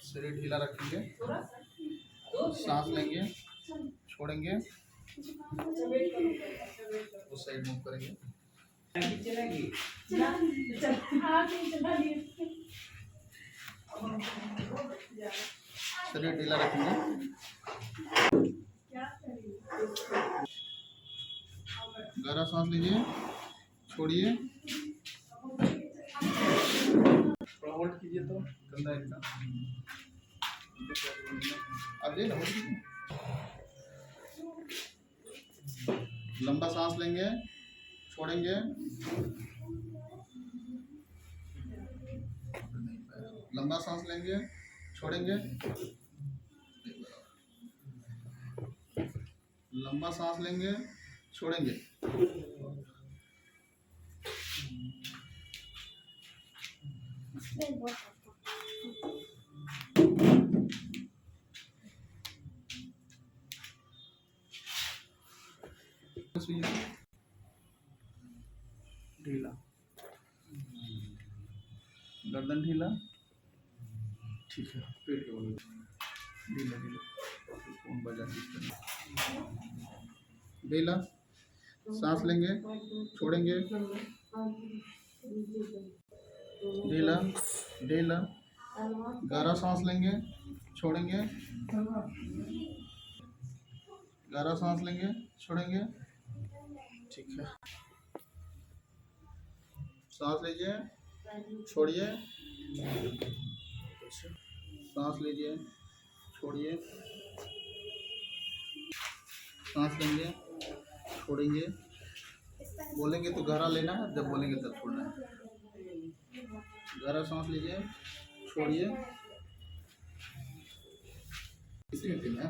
शरीर ढीला रखेंगे, सांस लेंगे, छोड़ेंगे, उस साइड मूव करेंगे। शरीर ढीला रखेंगे, गहरा सांस लीजिए, छोड़िए, थोड़ा होल्ड कीजिए तो गंदा इतना अब दे ना। लंबा सांस लेंगे, छोड़ेंगे, लंबा सांस लेंगे, छोड़ेंगे, लंबा सांस लेंगे, छोड़ेंगे, ढीला, गर्दन ढीला, ठीक है, पेट के बल ढीला ढीला, फोन बजा ढीला, सांस लेंगे, छोड़ेंगे, ढीला ढीला, गहरा सांस लेंगे, छोड़ेंगे, गहरा सांस लेंगे, छोड़ेंगे, ठीक है, सांस लीजिए, छोड़िए, सांस लीजिए, छोड़िए, सांस लेंगे, छोड़ेंगे, बोलेंगे तो गहरा लेना है, जब बोलेंगे तब छोड़ना है। गहरा सांस लीजिए, छोड़िए, इसी में है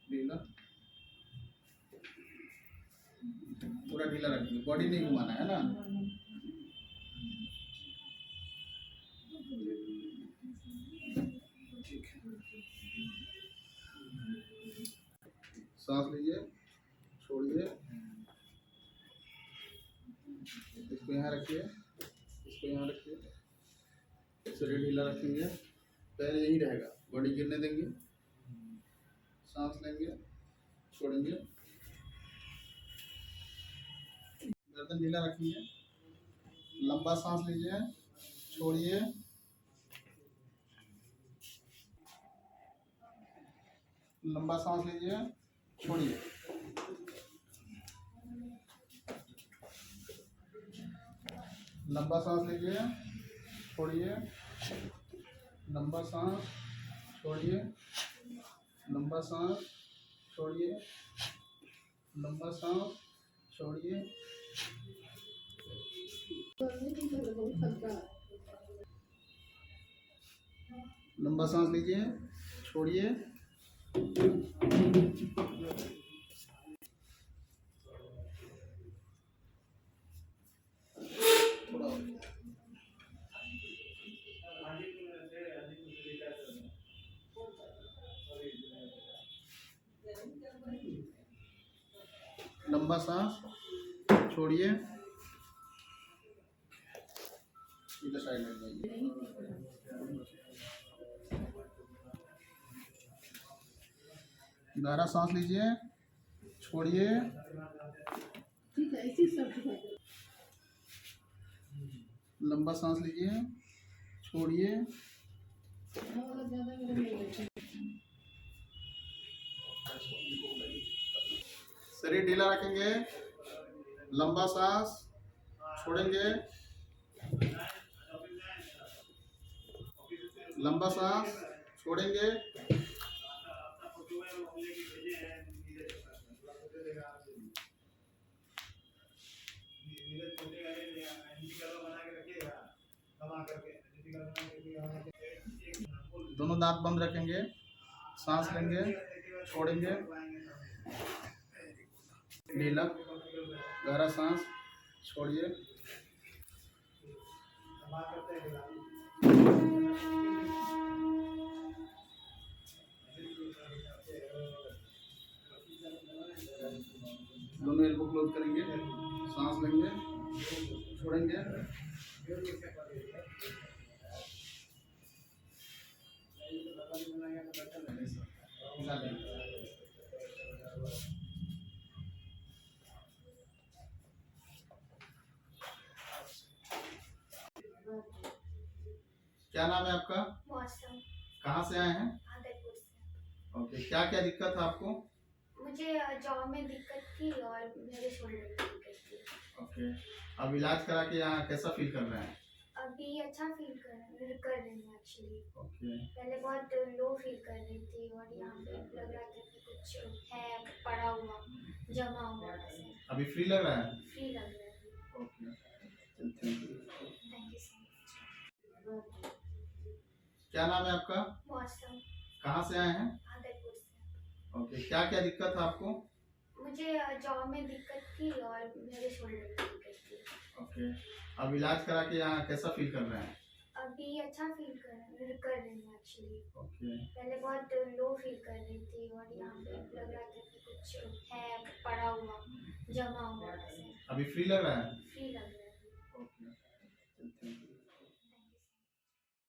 ढीला, पूरा ढीला रखिए, बॉडी नहीं घुमाना है ना। ठीक है, सांस लीजिए, छोड़िए, इसको यहाँ रखिए, इसको यहाँ रखिए, शरीर ढीला रखेंगे, पैर यही रहेगा, बॉडी गिरने देंगे, सांस लेंगे, छोड़ेंगे, गर्दन ढीला रखिए, लंबा सांस लीजिए, छोड़िए, लंबा सांस लीजिए, छोड़िए, लंबा सांस लीजिए, छोड़िए, लंबा सांस, छोड़िए, लंबा सांस, छोड़िए, लंबा सांस, छोड़िए, लंबा सांस लीजिए, छोड़िए, लंबा सांस, छोड़िए, इधर साइड में जाइए, गहरा सांस लीजिए, छोड़िए, लंबा सांस लीजिए, छोड़िए, शरीर ढीला रखेंगे, लंबा सांस, छोड़ेंगे, लंबा सांस छोड़ेंगे। दोनों दांत बंद रखेंगे, सांस लेंगे, छोड़ेंगे, ढीला, गहरा सांस छोड़िए। दोनों एल्बो क्लोज करेंगे, सांस लेंगे, छोड़ेंगे। क्या नाम है आपका? मौसम। कहाँ से आए हैं? आदरपुर से। ओके, क्या क्या दिक्कत है आपको? मुझे जॉब में दिक्कत थी और मेरे शोल्डर में दिक्कत थी। ओके, अब इलाज करा के यहाँ कैसा फील कर रहे हैं? अभी अच्छा फील कर रही हूँ एक्चुअली। ओके, पहले बहुत लो फील कर रही थी और यहाँ पे लग रहा था कि कुछ है पड़ा हुआ, जमा हुआ ऐसे। अभी फ्री लग रहा है? फ्री लग रहा है। Okay, thank you. Thank you so much. क्या नाम है आपका? मौसम। कहाँ से आए हैं? आदरपुर से। ओके, क्या क्या दिक्कत है आपको? मुझे जॉब में दिक्कत थी और मेरे शोल्डर में दिक्कत थी। ओके, अब इलाज करा के यहाँ कैसा फील कर रहे हैं? अभी अच्छा फील कर रही हूँ एक्चुअली। ओके, पहले बहुत लो फील कर रही थी और यहाँ पे लग रहा था कि कुछ है पड़ा हुआ, जमा हुआ ऐसे। अभी फ्री लग रहा है? फ्री लग